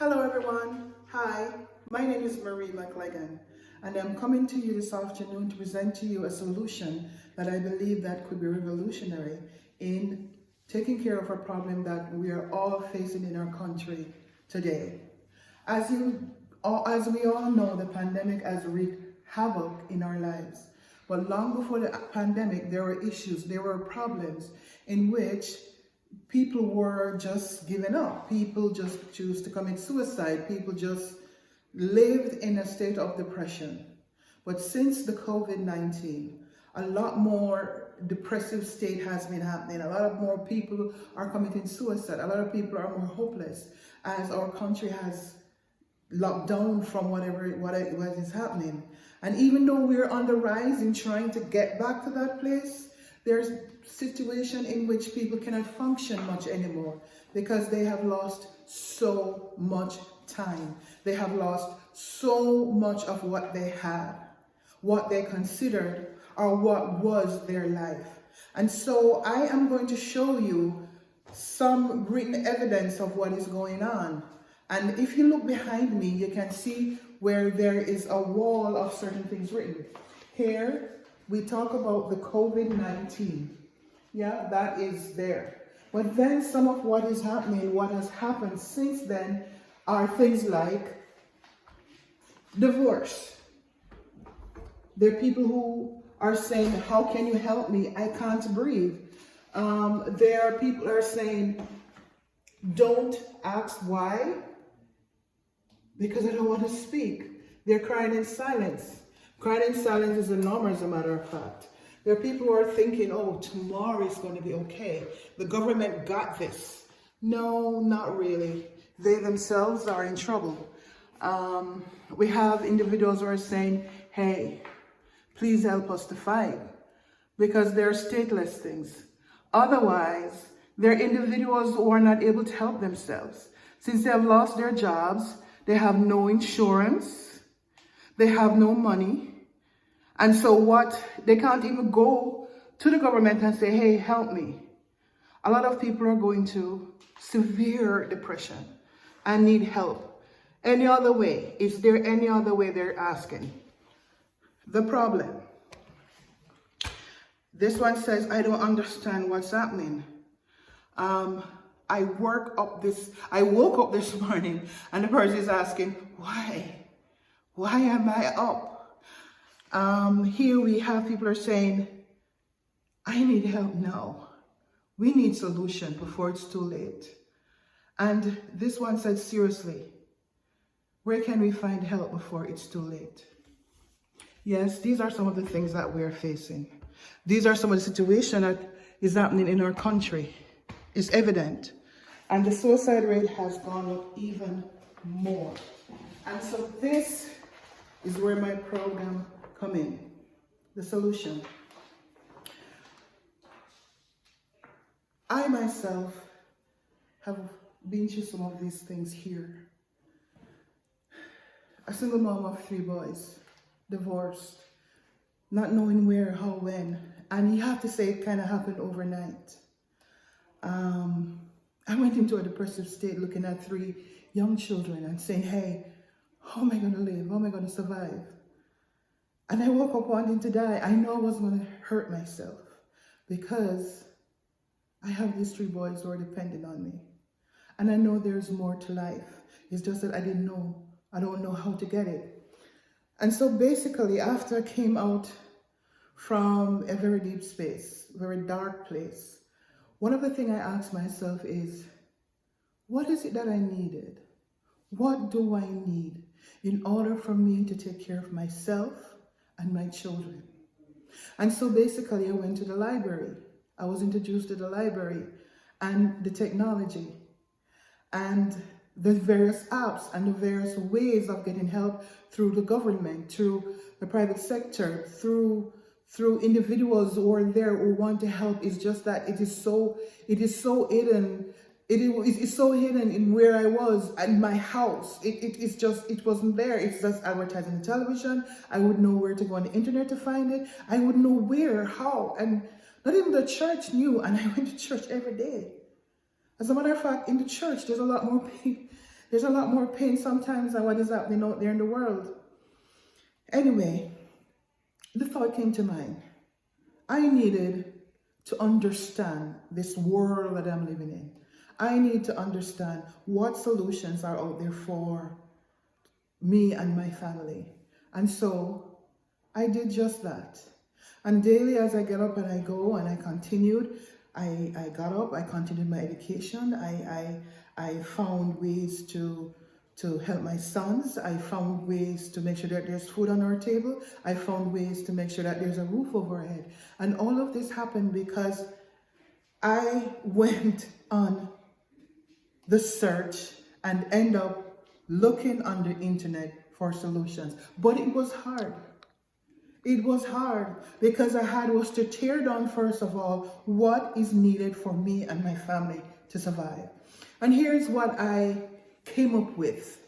Hello everyone. Hi, my name is Marie McLegan and I'm coming to you this afternoon to present to you a solution that I believe that could be revolutionary in taking care of a problem that we are all facing in our country today. As we all know, the pandemic has wreaked havoc in our lives. But long before the pandemic, there were issues, there were problems in which people were just giving up. People just choose to commit suicide. People just lived in a state of depression. But since the COVID-19, a lot more depressive state has been happening. A lot of more people are committing suicide. A lot of people are more hopeless as our country has locked down from what is happening. And even though we're on the rise in trying to get back to that place, there's a situation in which people cannot function much anymore because they have lost so much time. They have lost so much of what they had, what they considered, or what was their life. And so I am going to show you some written evidence of what is going on. And if you look behind me, you can see where there is a wall of certain things written. Here, we talk about the COVID-19. Yeah, that is there. But then some of what is happening, what has happened since then, are things like divorce. There are people who are saying, how can you help me? I can't breathe. There are people who are saying, don't ask why, because I don't want to speak. They're crying in silence. Crying in silence is a norm, as a matter of fact. There are people who are thinking, oh, tomorrow is going to be okay. The government got this. No, not really. They themselves are in trouble. We have individuals who are saying, hey, please help us to fight, because they're stateless things. Otherwise, they're individuals who are not able to help themselves. Since they have lost their jobs, they have no insurance, they have no money. And so they can't even go to the government and say, hey, help me. A lot of people are going to severe depression and need help. Any other way? Is there any other way, they're asking? The problem. This one says, I don't understand what's happening. I woke up this morning and the person is asking, why? Why am I up? Here we have people are saying, I need help now. We need solution before it's too late. And this one said, seriously, where can we find help before it's too late? Yes, these are some of the things that we're facing. These are some of the situations that is happening in our country. It's evident. And the suicide rate has gone up even more. And so this is where my program come in, the solution. I myself have been through some of these things here. A single mom of 3 boys, divorced, not knowing where, how, when. And you have to say it kind of happened overnight. I went into a depressive state looking at 3 young children and saying, hey, how am I going to live? How am I going to survive? And I woke up wanting to die. I know I wasn't going to hurt myself because I have these 3 boys who are dependent on me. And I know there's more to life. It's just that I don't know how to get it. And so basically, after I came out from a very deep space, very dark place, one of the things I asked myself is, what is it that I needed? What do I need in order for me to take care of myself and my children? And so basically I went to the library. I was introduced to the library and the technology and the various apps and the various ways of getting help through the government, through the private sector, through individuals who are there who want to help. It's just that it is so hidden. It's so hidden in where I was and my house. It wasn't there. It's just advertised on the television. I wouldn't know where to go on the internet to find it. I wouldn't know where, how, and not even the church knew. And I went to church every day. As a matter of fact, in the church, there's a lot more people. There's a lot more pain sometimes than what is happening out there in the world. Anyway, the thought came to mind. I needed to understand this world that I'm living in. I need to understand what solutions are out there for me and my family. And so I did just that. And daily as I get up and I go and I continued, I got up, I continued my education. I found ways to help my sons. I found ways to make sure that there's food on our table. I found ways to make sure that there's a roof over our head. And all of this happened because I went on the search and end up looking on the internet for solutions. But it was hard. It was hard because I had was to tear down, first of all, what is needed for me and my family to survive. And here's what I came up with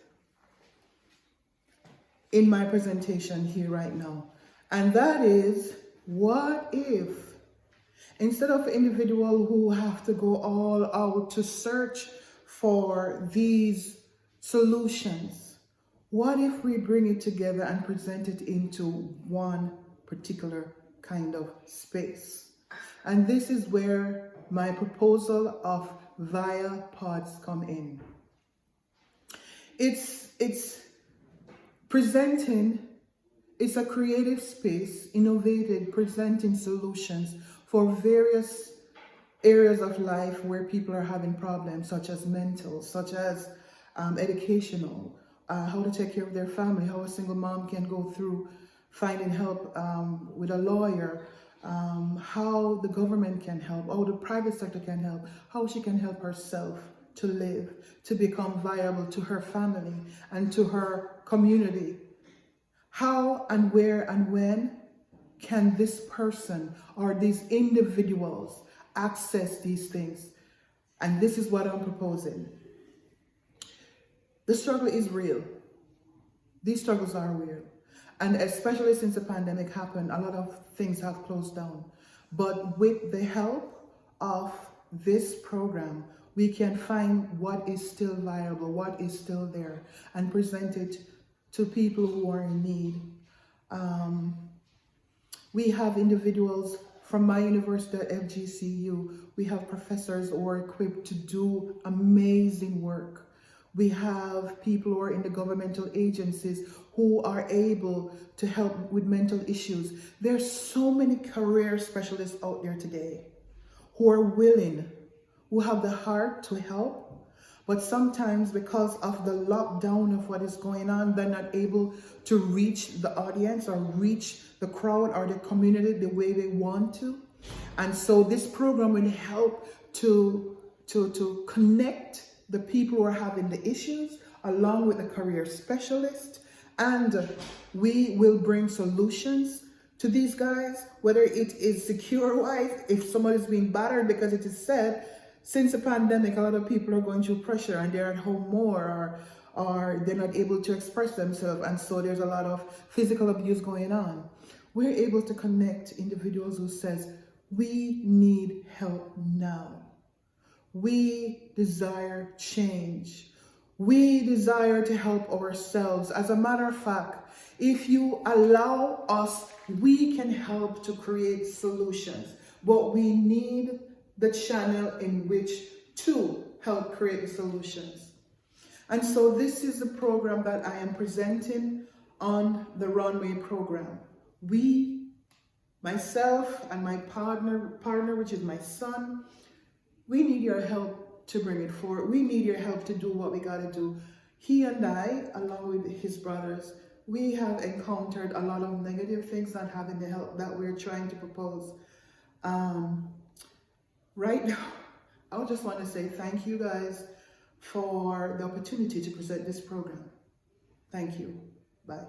in my presentation here right now. And that is, what if instead of individuals who have to go all out to search for these solutions, what if we bring it together and present it into one particular kind of space? And this is where my proposal of VIA pods come in. It's presenting, it's a creative space, innovative, presenting solutions for various areas of life where people are having problems, such as mental, such as educational, how to take care of their family, how a single mom can go through finding help with a lawyer, how the government can help, how the private sector can help, how she can help herself to live, to become viable to her family and to her community. How and where and when can this person or these individuals access these things? And this is what I'm proposing. The struggle is real. These struggles are real. And especially since the pandemic happened, a lot of things have closed down. But with the help of this program, we can find what is still viable, what is still there, and present it to people who are in need. We have individuals from my university at FGCU. We have professors who are equipped to do amazing work. We have people who are in the governmental agencies who are able to help with mental issues. There's so many career specialists out there today who are willing, who have the heart to help, but sometimes because of the lockdown of what is going on, they're not able to reach the audience or reach the crowd or the community the way they want to. And so this program will help to connect the people who are having the issues along with the career specialist, and we will bring solutions to these guys, whether it is secure-wise, if somebody's being battered, because it is said since the pandemic, a lot of people are going through pressure and they're at home more, or they're not able to express themselves, and so there's a lot of physical abuse going on. We're able to connect individuals who says, we need help now. We desire change. We desire to help ourselves. As a matter of fact, if you allow us, we can help to create solutions, but we need the channel in which to help create the solutions. And so this is the program that I am presenting on the Runway program. We, myself and my partner, which is my son, we need your help to bring it forward. We need your help to do what we got to do. He and I, along with his brothers, we have encountered a lot of negative things not having the help that we're trying to propose. Right now, I just want to say thank you guys for the opportunity to present this program. Thank you. Bye.